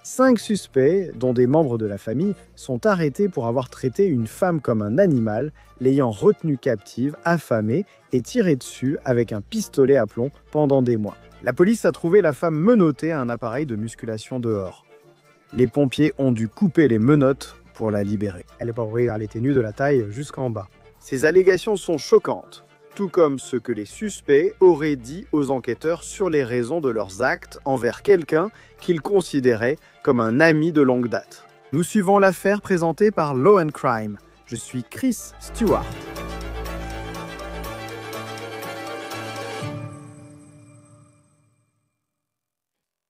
5 suspects, dont des membres de la famille, sont arrêtés pour avoir traité une femme comme un animal, l'ayant retenue captive, affamée et tiré dessus avec un pistolet à plomb pendant des mois. La police a trouvé la femme menottée à un appareil de musculation dehors. Les pompiers ont dû couper les menottes pour la libérer. Elle était nue de la taille jusqu'en bas. Ces allégations sont choquantes, tout comme ce que les suspects auraient dit aux enquêteurs sur les raisons de leurs actes envers quelqu'un qu'ils considéraient comme un ami de longue date. Nous suivons l'affaire présentée par Law & Crime. Je suis Chris Stewart.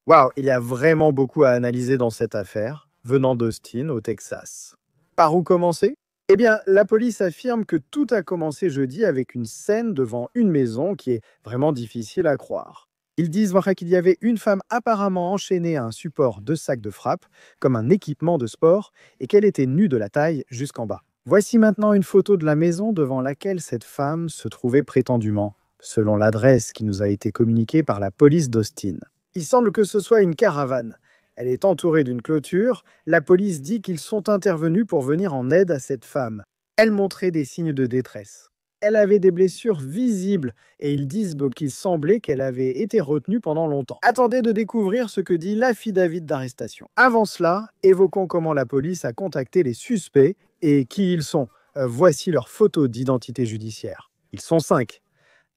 Waouh, il y a vraiment beaucoup à analyser dans cette affaire, venant d'Austin, au Texas. Par où commencer ? Eh bien, la police affirme que tout a commencé jeudi avec une scène devant une maison qui est vraiment difficile à croire. Ils disent qu'il y avait une femme apparemment enchaînée à un support de sac de frappe, comme un équipement de sport, et qu'elle était nue de la taille jusqu'en bas. Voici maintenant une photo de la maison devant laquelle cette femme se trouvait prétendument, selon l'adresse qui nous a été communiquée par la police d'Austin. Il semble que ce soit une caravane. Elle est entourée d'une clôture. La police dit qu'ils sont intervenus pour venir en aide à cette femme. Elle montrait des signes de détresse. Elle avait des blessures visibles et ils disent qu'il semblait qu'elle avait été retenue pendant longtemps. Attendez de découvrir ce que dit l'affidavit d'arrestation. Avant cela, évoquons comment la police a contacté les suspects et qui ils sont. Voici leurs photos d'identité judiciaire. Ils sont 5.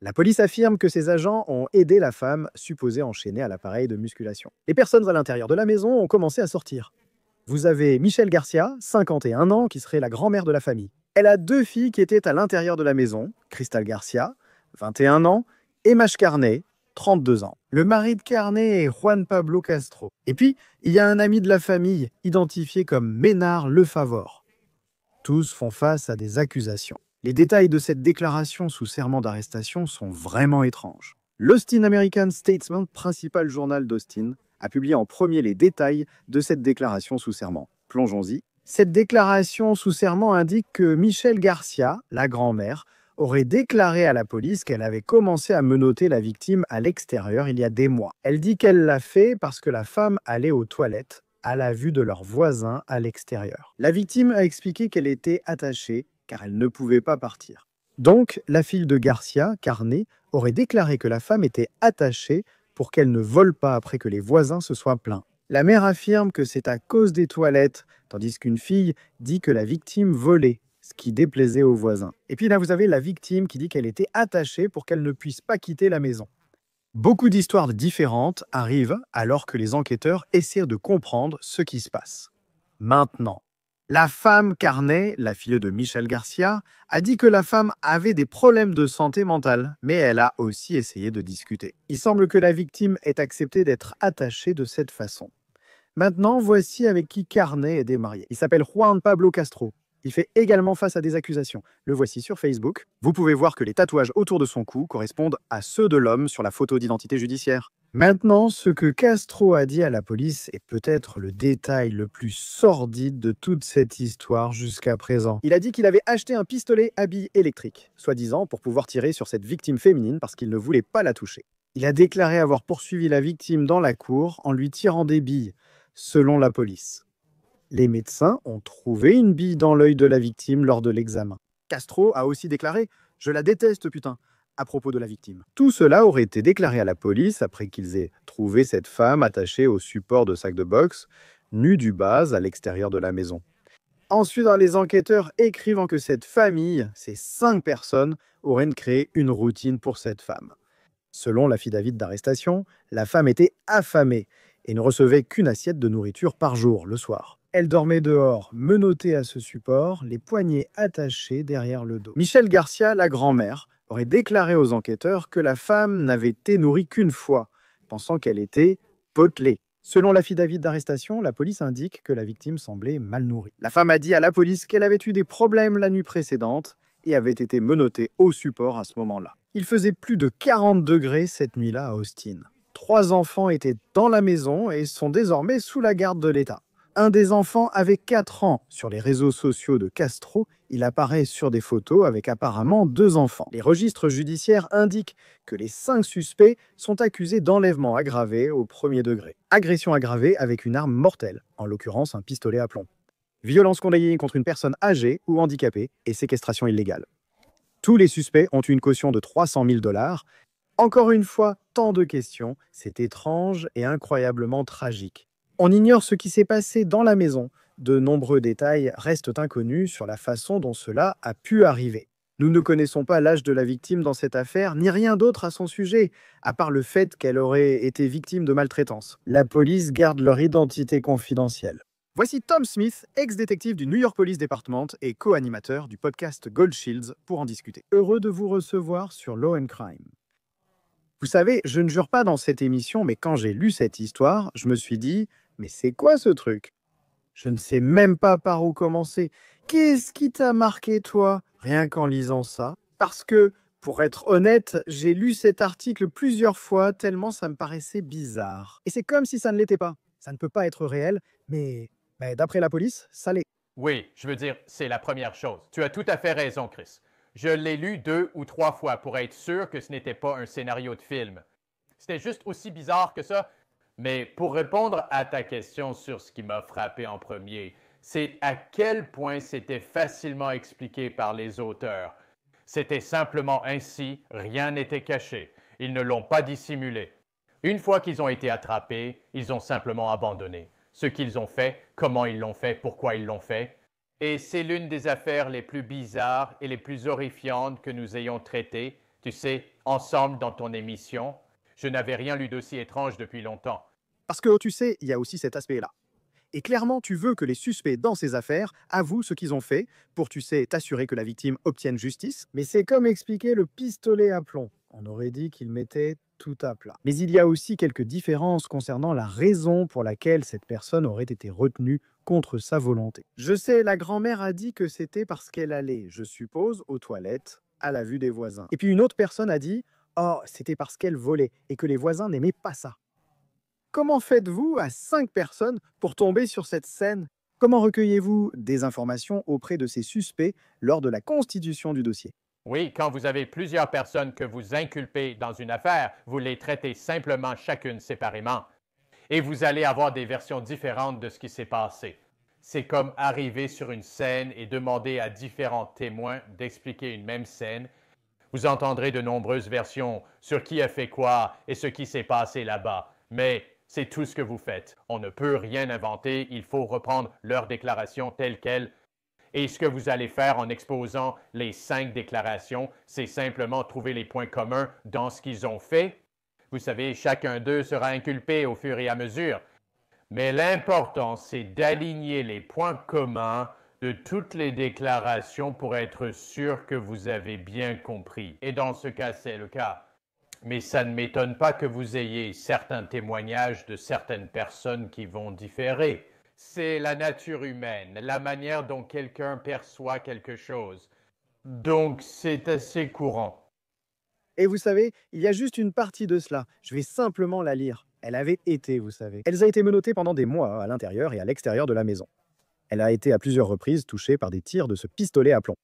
La police affirme que ses agents ont aidé la femme supposée enchaînée à l'appareil de musculation. Les personnes à l'intérieur de la maison ont commencé à sortir. Vous avez Michelle Garcia, 51 ans, qui serait la grand-mère de la famille. Elle a 2 filles qui étaient à l'intérieur de la maison, Crystal Garcia, 21 ans, et Mash Carney, 32 ans. Le mari de Carney est Juan Pablo Castro. Et puis, il y a un ami de la famille, identifié comme Ménard Lefavor. Tous font face à des accusations. Les détails de cette déclaration sous serment d'arrestation sont vraiment étranges. L'Austin American Statesman, principal journal d'Austin, a publié en premier les détails de cette déclaration sous serment. Plongeons-y. Cette déclaration sous serment indique que Michelle Garcia, la grand-mère, aurait déclaré à la police qu'elle avait commencé à menotter la victime à l'extérieur il y a des mois. Elle dit qu'elle l'a fait parce que la femme allait aux toilettes à la vue de leurs voisins à l'extérieur. La victime a expliqué qu'elle était attachée car elle ne pouvait pas partir. Donc, la fille de Garcia, Carney, aurait déclaré que la femme était attachée pour qu'elle ne vole pas après que les voisins se soient plaints. La mère affirme que c'est à cause des toilettes, tandis qu'une fille dit que la victime volait, ce qui déplaisait aux voisins. Et puis là, vous avez la victime qui dit qu'elle était attachée pour qu'elle ne puisse pas quitter la maison. Beaucoup d'histoires différentes arrivent alors que les enquêteurs essaient de comprendre ce qui se passe. Maintenant, la femme Carney, la fille de Michelle Garcia, a dit que la femme avait des problèmes de santé mentale, mais elle a aussi essayé de discuter. Il semble que la victime ait accepté d'être attachée de cette façon. Maintenant, voici avec qui Carney est démarié. Il s'appelle Juan Pablo Castro. Il fait également face à des accusations. Le voici sur Facebook. Vous pouvez voir que les tatouages autour de son cou correspondent à ceux de l'homme sur la photo d'identité judiciaire. Maintenant, ce que Castro a dit à la police est peut-être le détail le plus sordide de toute cette histoire jusqu'à présent. Il a dit qu'il avait acheté un pistolet à billes électrique, soi-disant pour pouvoir tirer sur cette victime féminine parce qu'il ne voulait pas la toucher. Il a déclaré avoir poursuivi la victime dans la cour en lui tirant des billes, selon la police. Les médecins ont trouvé une bille dans l'œil de la victime lors de l'examen. Castro a aussi déclaré « Je la déteste, putain !» à propos de la victime. Tout cela aurait été déclaré à la police après qu'ils aient trouvé cette femme attachée au support de sac de boxe, nue du bas à l'extérieur de la maison. Ensuite, les enquêteurs écrivent que cette famille, ces 5 personnes, auraient créé une routine pour cette femme. Selon l'affidavit d'arrestation, la femme était affamée et ne recevait qu'une assiette de nourriture par jour, le soir. Elle dormait dehors, menottée à ce support, les poignets attachés derrière le dos. Michelle Garcia, la grand-mère, aurait déclaré aux enquêteurs que la femme n'avait été nourrie qu'une fois, pensant qu'elle était potelée. Selon l'affidavit d'arrestation, la police indique que la victime semblait mal nourrie. La femme a dit à la police qu'elle avait eu des problèmes la nuit précédente et avait été menottée au support à ce moment-là. Il faisait plus de 40 degrés cette nuit-là à Austin. 3 enfants étaient dans la maison et sont désormais sous la garde de l'État. Un des enfants avait 4 ans. Sur les réseaux sociaux de Castro, il apparaît sur des photos avec apparemment 2 enfants. Les registres judiciaires indiquent que les 5 suspects sont accusés d'enlèvement aggravé au premier degré, agression aggravée avec une arme mortelle, en l'occurrence un pistolet à plomb, violence condamnée contre une personne âgée ou handicapée et séquestration illégale. Tous les suspects ont une caution de 300 000 $. Encore une fois, tant de questions, c'est étrange et incroyablement tragique. On ignore ce qui s'est passé dans la maison. De nombreux détails restent inconnus sur la façon dont cela a pu arriver. Nous ne connaissons pas l'âge de la victime dans cette affaire, ni rien d'autre à son sujet, à part le fait qu'elle aurait été victime de maltraitance. La police garde leur identité confidentielle. Voici Tom Smith, ex-détective du New York Police Department et co-animateur du podcast Gold Shields pour en discuter. Heureux de vous recevoir sur Law and Crime. Vous savez, je ne jure pas dans cette émission, mais quand j'ai lu cette histoire, je me suis dit « Mais c'est quoi ce truc ?» Je ne sais même pas par où commencer. Qu'est-ce qui t'a marqué, toi, rien qu'en lisant ça? Parce que, pour être honnête, j'ai lu cet article plusieurs fois tellement ça me paraissait bizarre. Et c'est comme si ça ne l'était pas. Ça ne peut pas être réel, mais d'après la police, ça l'est. Oui, je veux dire, c'est la première chose. Tu as tout à fait raison, Chris. Je l'ai lu 2 ou 3 fois pour être sûr que ce n'était pas un scénario de film. C'était juste aussi bizarre que ça. Mais pour répondre à ta question sur ce qui m'a frappé en premier, c'est à quel point c'était facilement expliqué par les auteurs. C'était simplement ainsi, rien n'était caché. Ils ne l'ont pas dissimulé. Une fois qu'ils ont été attrapés, ils ont simplement abandonné. Ce qu'ils ont fait, comment ils l'ont fait, pourquoi ils l'ont fait. Et c'est l'une des affaires les plus bizarres et les plus horrifiantes que nous ayons traitées, tu sais, ensemble dans ton émission. Je n'avais rien lu d'aussi étrange depuis longtemps. Parce que, tu sais, il y a aussi cet aspect-là. Et clairement, tu veux que les suspects dans ces affaires avouent ce qu'ils ont fait pour, tu sais, t'assurer que la victime obtienne justice. Mais c'est comme expliquer le pistolet à plomb. On aurait dit qu'il mettait tout à plat. Mais il y a aussi quelques différences concernant la raison pour laquelle cette personne aurait été retenue contre sa volonté. Je sais, la grand-mère a dit que c'était parce qu'elle allait, je suppose, aux toilettes, à la vue des voisins. Et puis une autre personne a dit « Oh, c'était parce qu'elle volait et que les voisins n'aimaient pas ça ». Comment faites-vous à 5 personnes pour tomber sur cette scène? Comment recueillez-vous des informations auprès de ces suspects lors de la constitution du dossier? Oui, quand vous avez plusieurs personnes que vous inculpez dans une affaire, vous les traitez simplement chacune séparément. Et vous allez avoir des versions différentes de ce qui s'est passé. C'est comme arriver sur une scène et demander à différents témoins d'expliquer une même scène. Vous entendrez de nombreuses versions sur qui a fait quoi et ce qui s'est passé là-bas. Mais c'est tout ce que vous faites. On ne peut rien inventer, il faut reprendre leurs déclarations telles quelles. Et ce que vous allez faire en exposant les 5 déclarations, c'est simplement trouver les points communs dans ce qu'ils ont fait. Vous savez, chacun d'eux sera inculpé au fur et à mesure. Mais l'important, c'est d'aligner les points communs de toutes les déclarations pour être sûr que vous avez bien compris. Et dans ce cas, c'est le cas. Mais ça ne m'étonne pas que vous ayez certains témoignages de certaines personnes qui vont différer. C'est la nature humaine, la manière dont quelqu'un perçoit quelque chose. Donc, c'est assez courant. Et vous savez, il y a juste une partie de cela. Je vais simplement la lire. Elle avait été, vous savez. Elle a été menottée pendant des mois à l'intérieur et à l'extérieur de la maison. Elle a été à plusieurs reprises touchée par des tirs de ce pistolet à plomb.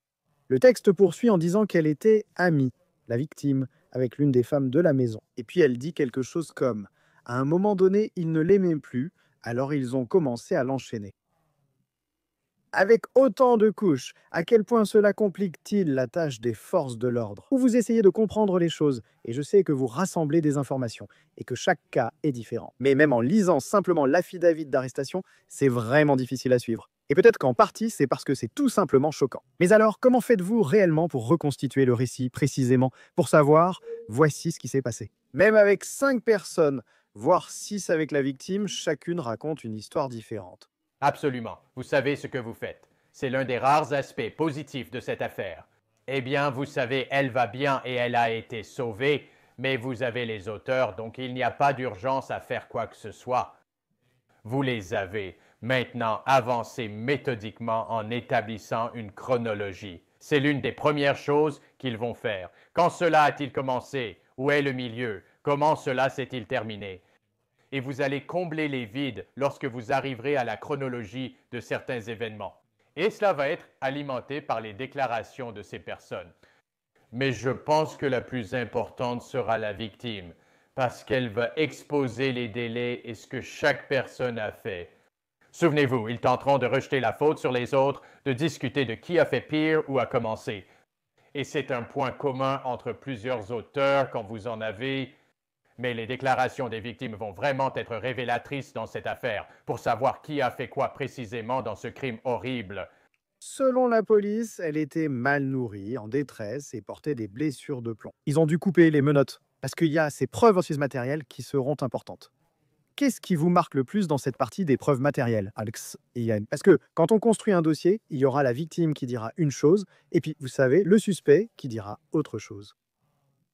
Le texte poursuit en disant qu'elle était amie, la victime, avec l'une des femmes de la maison. Et puis elle dit quelque chose comme « À un moment donné, ils ne l'aimaient plus, alors ils ont commencé à l'enchaîner ». Avec autant de couches, à quel point cela complique-t-il la tâche des forces de l'ordre? Ou vous essayez de comprendre les choses, et je sais que vous rassemblez des informations, et que chaque cas est différent. Mais même en lisant simplement l'affidavit d'arrestation, c'est vraiment difficile à suivre. Et peut-être qu'en partie, c'est parce que c'est tout simplement choquant. Mais alors, comment faites-vous réellement pour reconstituer le récit précisément, pour savoir, voici ce qui s'est passé? Même avec 5 personnes, voire 6 avec la victime, chacune raconte une histoire différente. Absolument. Vous savez ce que vous faites. C'est l'un des rares aspects positifs de cette affaire. Eh bien, vous savez, elle va bien et elle a été sauvée, mais vous avez les auteurs, donc il n'y a pas d'urgence à faire quoi que ce soit. Vous les avez. Maintenant, avancez méthodiquement en établissant une chronologie. C'est l'une des premières choses qu'ils vont faire. Quand cela a-t-il commencé? Où est le milieu? Comment cela s'est-il terminé? Et vous allez combler les vides lorsque vous arriverez à la chronologie de certains événements. Et cela va être alimenté par les déclarations de ces personnes. Mais je pense que la plus importante sera la victime, parce qu'elle va exposer les délais et ce que chaque personne a fait. Souvenez-vous, ils tenteront de rejeter la faute sur les autres, de discuter de qui a fait pire ou a commencé. Et c'est un point commun entre plusieurs auteurs quand vous en avez, mais les déclarations des victimes vont vraiment être révélatrices dans cette affaire pour savoir qui a fait quoi précisément dans ce crime horrible. Selon la police, elle était mal nourrie, en détresse et portait des blessures de plomb. Ils ont dû couper les menottes parce qu'il y a ces preuves aussi matérielles qui seront importantes. Qu'est-ce qui vous marque le plus dans cette partie des preuves matérielles, Alex et Yann? Parce que quand on construit un dossier, il y aura la victime qui dira une chose, et puis, vous savez, le suspect qui dira autre chose.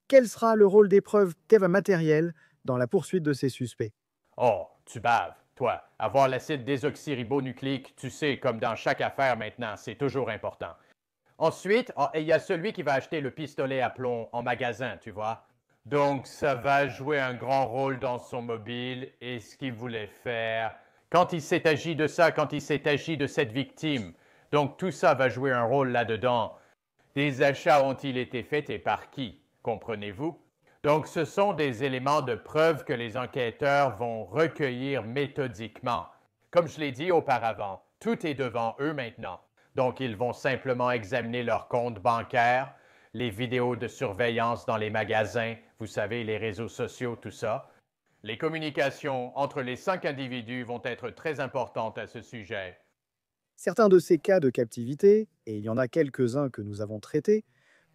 Quel sera le rôle des preuves matérielles dans la poursuite de ces suspects? Oh, tu baves, toi. Avoir l'acide désoxyribonucléique, tu sais, comme dans chaque affaire maintenant, c'est toujours important. Ensuite, il y a celui qui va acheter le pistolet à plomb en magasin, tu vois. Donc, ça va jouer un grand rôle dans son mobile et ce qu'il voulait faire. Quand il s'est agi de ça, quand il s'est agi de cette victime. Donc, tout ça va jouer un rôle là-dedans. Des achats ont-ils été faits et par qui? Comprenez-vous? Donc, ce sont des éléments de preuve que les enquêteurs vont recueillir méthodiquement. Comme je l'ai dit auparavant, tout est devant eux maintenant. Donc, ils vont simplement examiner leurs comptes bancaires, les vidéos de surveillance dans les magasins, vous savez, les réseaux sociaux, tout ça. Les communications entre les 5 individus vont être très importantes à ce sujet. Certains de ces cas de captivité, et il y en a quelques-uns que nous avons traités,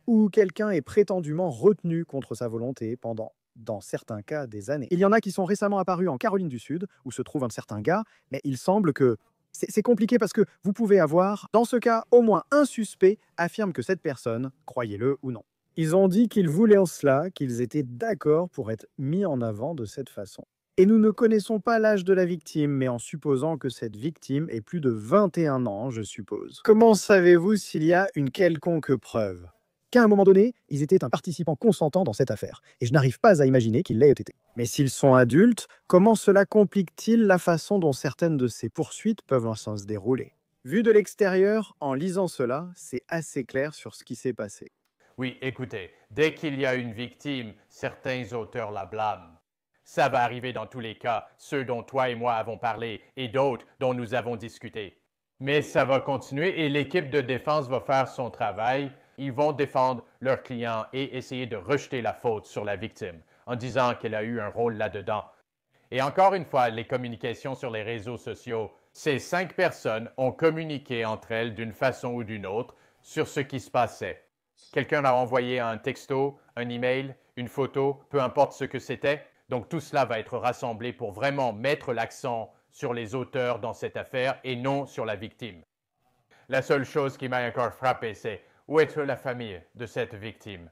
où quelqu'un est prétendument retenu contre sa volonté pendant, dans certains cas, des années. Il y en a qui sont récemment apparus en Caroline du Sud, où se trouve un certain gars, mais il semble que c'est compliqué parce que vous pouvez avoir, dans ce cas, au moins un suspect affirme que cette personne, croyez-le ou non. Ils ont dit qu'ils voulaient en cela, qu'ils étaient d'accord pour être mis en avant de cette façon. Et nous ne connaissons pas l'âge de la victime, mais en supposant que cette victime ait plus de 21 ans, je suppose. Comment savez-vous s'il y a une quelconque preuve qu'à un moment donné, ils étaient un participant consentant dans cette affaire, et je n'arrive pas à imaginer qu'ils l'aient été. Mais s'ils sont adultes, comment cela complique-t-il la façon dont certaines de ces poursuites peuvent se dérouler? Vu de l'extérieur, en lisant cela, c'est assez clair sur ce qui s'est passé. Oui, écoutez, dès qu'il y a une victime, certains auteurs la blâment. Ça va arriver dans tous les cas, ceux dont toi et moi avons parlé et d'autres dont nous avons discuté. Mais ça va continuer et l'équipe de défense va faire son travail. Ils vont défendre leur client et essayer de rejeter la faute sur la victime en disant qu'elle a eu un rôle là-dedans. Et encore une fois, les communications sur les réseaux sociaux, ces 5 personnes ont communiqué entre elles d'une façon ou d'une autre sur ce qui se passait. Quelqu'un a envoyé un texto, un email, une photo, peu importe ce que c'était. Donc tout cela va être rassemblé pour vraiment mettre l'accent sur les auteurs dans cette affaire et non sur la victime. La seule chose qui m'a encore frappé, c'est où est la famille de cette victime?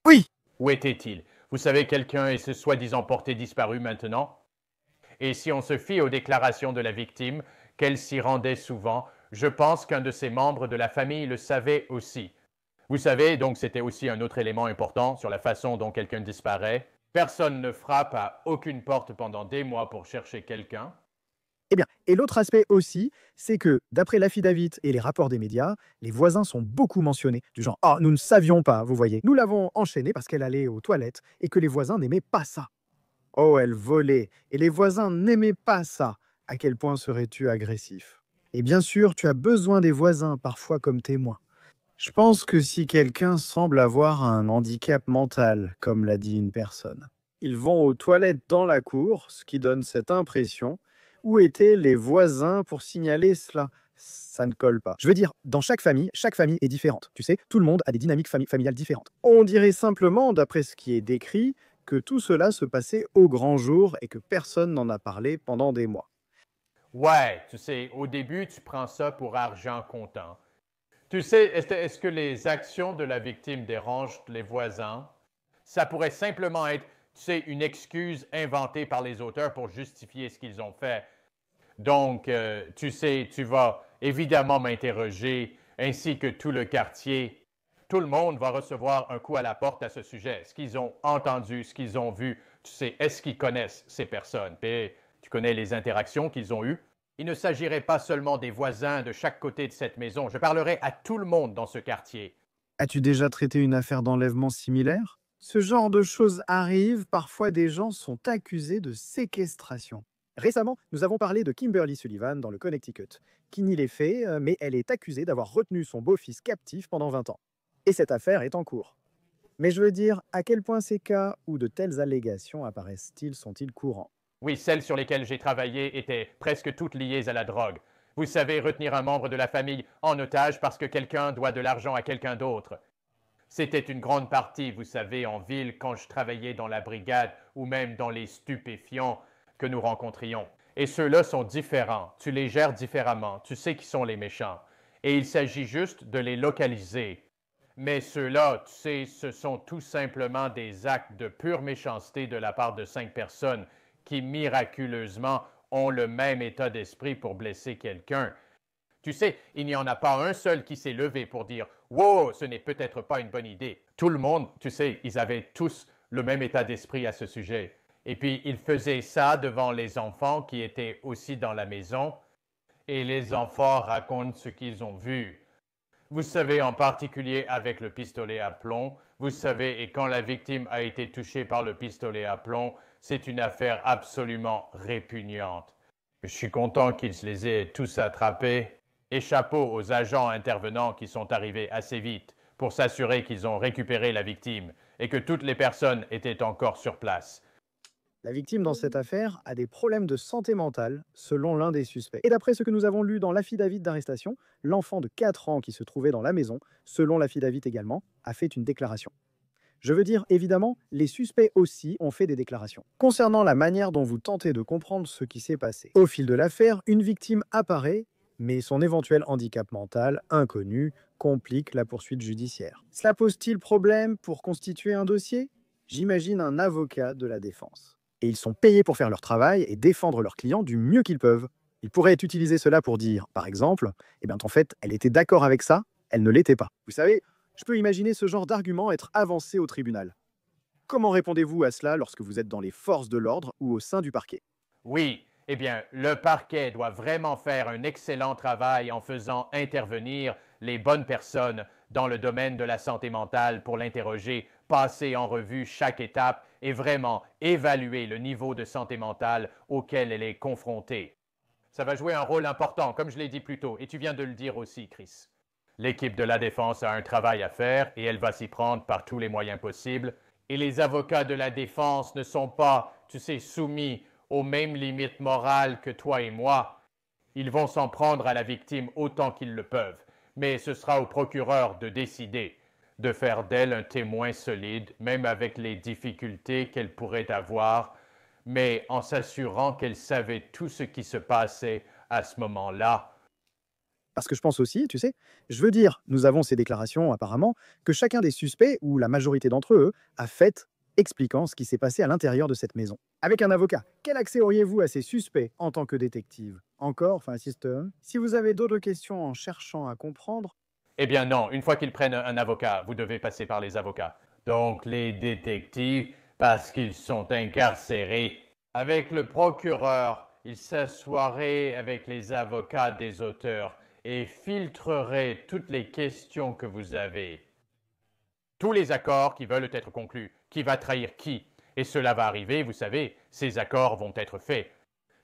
Oui, Où était-il? Vous savez, quelqu'un est soi-disant porté disparu maintenant? Et si on se fie aux déclarations de la victime, qu'elle s'y rendait souvent, je pense qu'un de ses membres de la famille le savait aussi. Vous savez, donc c'était aussi un autre élément important sur la façon dont quelqu'un disparaît. Personne ne frappe à aucune porte pendant des mois pour chercher quelqu'un. eh bien, et l'autre aspect aussi, c'est que, d'après l'affidavit et les rapports des médias, les voisins sont beaucoup mentionnés, du genre « Ah, nous ne savions pas, vous voyez. Nous l'avons enchaînée parce qu'elle allait aux toilettes et que les voisins n'aimaient pas ça. » Oh, elle volait, et les voisins n'aimaient pas ça. À quel point serais-tu agressif? Et bien sûr, tu as besoin des voisins, parfois comme témoins. Je pense que si quelqu'un semble avoir un handicap mental, comme l'a dit une personne, ils vont aux toilettes dans la cour, ce qui donne cette impression. Où étaient les voisins pour signaler cela? Ça ne colle pas. Je veux dire, dans chaque famille est différente. Tu sais, tout le monde a des dynamiques familiales différentes. On dirait simplement, d'après ce qui est décrit, que tout cela se passait au grand jour et que personne n'en a parlé pendant des mois. Ouais, tu sais, au début, tu prends ça pour argent comptant. Tu sais, est-ce que les actions de la victime dérangent les voisins? Ça pourrait simplement être, tu sais, une excuse inventée par les auteurs pour justifier ce qu'ils ont fait. Donc, tu sais, tu vas évidemment m'interroger, ainsi que tout le quartier. Tout le monde va recevoir un coup à la porte à ce sujet. Ce qu'ils ont entendu, ce qu'ils ont vu, tu sais, est-ce qu'ils connaissent ces personnes? Puis, tu connais les interactions qu'ils ont eues? Il ne s'agirait pas seulement des voisins de chaque côté de cette maison, je parlerai à tout le monde dans ce quartier. As-tu déjà traité une affaire d'enlèvement similaire? Ce genre de choses arrive, parfois des gens sont accusés de séquestration. Récemment, nous avons parlé de Kimberly Sullivan dans le Connecticut, qui nie les faits, mais elle est accusée d'avoir retenu son beau-fils captif pendant 20 ans. Et cette affaire est en cours. Mais je veux dire, à quel point ces cas où de telles allégations apparaissent-ils sont-ils courants? Oui, celles sur lesquelles j'ai travaillé étaient presque toutes liées à la drogue. Vous savez, retenir un membre de la famille en otage parce que quelqu'un doit de l'argent à quelqu'un d'autre. C'était une grande partie, vous savez, en ville quand je travaillais dans la brigade ou même dans les stupéfiants que nous rencontrions. Et ceux-là sont différents, tu les gères différemment, tu sais qui sont les méchants. Et il s'agit juste de les localiser. Mais ceux-là, tu sais, ce sont tout simplement des actes de pure méchanceté de la part de 5 personnes qui miraculeusement ont le même état d'esprit pour blesser quelqu'un. Tu sais, il n'y en a pas un seul qui s'est levé pour dire « Wow, ce n'est peut-être pas une bonne idée ». Tout le monde, tu sais, ils avaient tous le même état d'esprit à ce sujet. Et puis, ils faisaient ça devant les enfants qui étaient aussi dans la maison. Et les enfants racontent ce qu'ils ont vu. Vous savez, en particulier avec le pistolet à plomb, vous savez, et quand la victime a été touchée par le pistolet à plomb, c'est une affaire absolument répugnante. Je suis content qu'ils les aient tous attrapés. Et chapeau aux agents intervenants qui sont arrivés assez vite pour s'assurer qu'ils ont récupéré la victime et que toutes les personnes étaient encore sur place. La victime dans cette affaire a des problèmes de santé mentale, selon l'un des suspects. Et d'après ce que nous avons lu dans l'affidavit d'arrestation, l'enfant de 4 ans qui se trouvait dans la maison, selon l'affidavit également, a fait une déclaration. Je veux dire, évidemment, les suspects aussi ont fait des déclarations. Concernant la manière dont vous tentez de comprendre ce qui s'est passé, au fil de l'affaire, une victime apparaît, mais son éventuel handicap mental, inconnu, complique la poursuite judiciaire. Cela pose-t-il problème pour constituer un dossier? J'imagine un avocat de la défense. Et ils sont payés pour faire leur travail et défendre leurs clients du mieux qu'ils peuvent. Ils pourraient utiliser cela pour dire, par exemple, eh bien en fait, elle était d'accord avec ça, elle ne l'était pas. Vous savez, je peux imaginer ce genre d'argument être avancé au tribunal. Comment répondez-vous à cela lorsque vous êtes dans les forces de l'ordre ou au sein du parquet? Oui, eh bien, le parquet doit vraiment faire un excellent travail en faisant intervenir les bonnes personnes dans le domaine de la santé mentale pour l'interroger, passer en revue chaque étape et vraiment évaluer le niveau de santé mentale auquel elle est confrontée. Ça va jouer un rôle important, comme je l'ai dit plus tôt, et tu viens de le dire aussi, Chris. L'équipe de la défense a un travail à faire et elle va s'y prendre par tous les moyens possibles. Et les avocats de la défense ne sont pas, tu sais, soumis aux mêmes limites morales que toi et moi. Ils vont s'en prendre à la victime autant qu'ils le peuvent. Mais ce sera au procureur de décider, de faire d'elle un témoin solide, même avec les difficultés qu'elle pourrait avoir, mais en s'assurant qu'elle savait tout ce qui se passait à ce moment-là. Parce que je pense aussi, tu sais, je veux dire, nous avons ces déclarations apparemment que chacun des suspects, ou la majorité d'entre eux, a faites expliquant ce qui s'est passé à l'intérieur de cette maison. Avec un avocat, quel accès auriez-vous à ces suspects en tant que détective? Encore, enfin, sister, si vous avez d'autres questions en cherchant à comprendre, Eh bien non, une fois qu'ils prennent un avocat, vous devez passer par les avocats. Donc les détectives, parce qu'ils sont incarcérés. Avec le procureur, il s'assoirait avec les avocats des auteurs et filtrerait toutes les questions que vous avez. Tous les accords qui veulent être conclus, qui va trahir qui. Et cela va arriver, vous savez, ces accords vont être faits.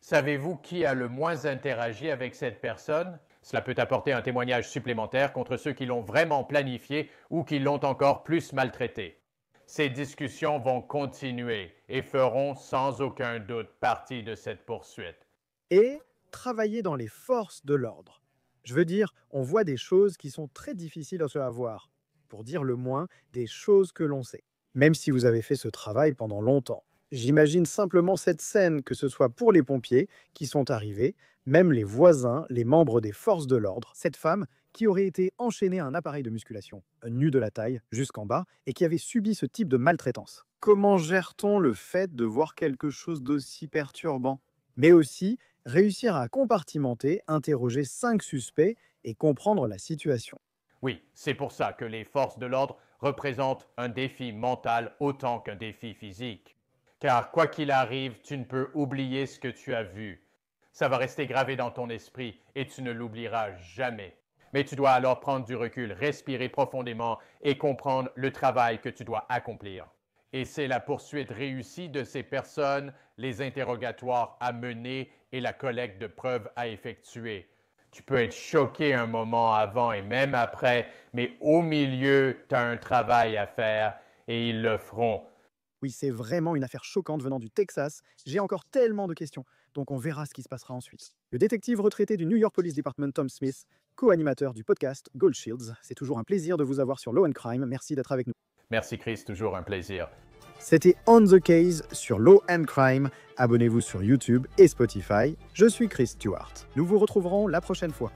Savez-vous qui a le moins interagi avec cette personne? Cela peut apporter un témoignage supplémentaire contre ceux qui l'ont vraiment planifié ou qui l'ont encore plus maltraité. Ces discussions vont continuer et feront sans aucun doute partie de cette poursuite. et travailler dans les forces de l'ordre. Je veux dire, on voit des choses qui sont très difficiles à se voir, pour dire le moins, des choses que l'on sait. Même si vous avez fait ce travail pendant longtemps. J'imagine simplement cette scène, que ce soit pour les pompiers qui sont arrivés, même les voisins, les membres des forces de l'ordre, cette femme qui aurait été enchaînée à un appareil de musculation, nue de la taille jusqu'en bas, et qui avait subi ce type de maltraitance. Comment gère-t-on le fait de voir quelque chose d'aussi perturbant? Mais aussi réussir à compartimenter, interroger 5 suspects et comprendre la situation. Oui, c'est pour ça que les forces de l'ordre représentent un défi mental autant qu'un défi physique. Car quoi qu'il arrive, tu ne peux oublier ce que tu as vu. Ça va rester gravé dans ton esprit et tu ne l'oublieras jamais. Mais tu dois alors prendre du recul, respirer profondément et comprendre le travail que tu dois accomplir. Et c'est la poursuite réussie de ces personnes, les interrogatoires à mener et la collecte de preuves à effectuer. Tu peux être choqué un moment avant et même après, mais au milieu, tu as un travail à faire et ils le feront. Oui, c'est vraiment une affaire choquante venant du Texas. J'ai encore tellement de questions, donc on verra ce qui se passera ensuite. Le détective retraité du New York Police Department Tom Smith, co-animateur du podcast Gold Shields. C'est toujours un plaisir de vous avoir sur Law and Crime. Merci d'être avec nous. Merci Chris, toujours un plaisir. C'était On the Case sur Law and Crime. Abonnez-vous sur YouTube et Spotify. Je suis Chris Stewart. Nous vous retrouverons la prochaine fois.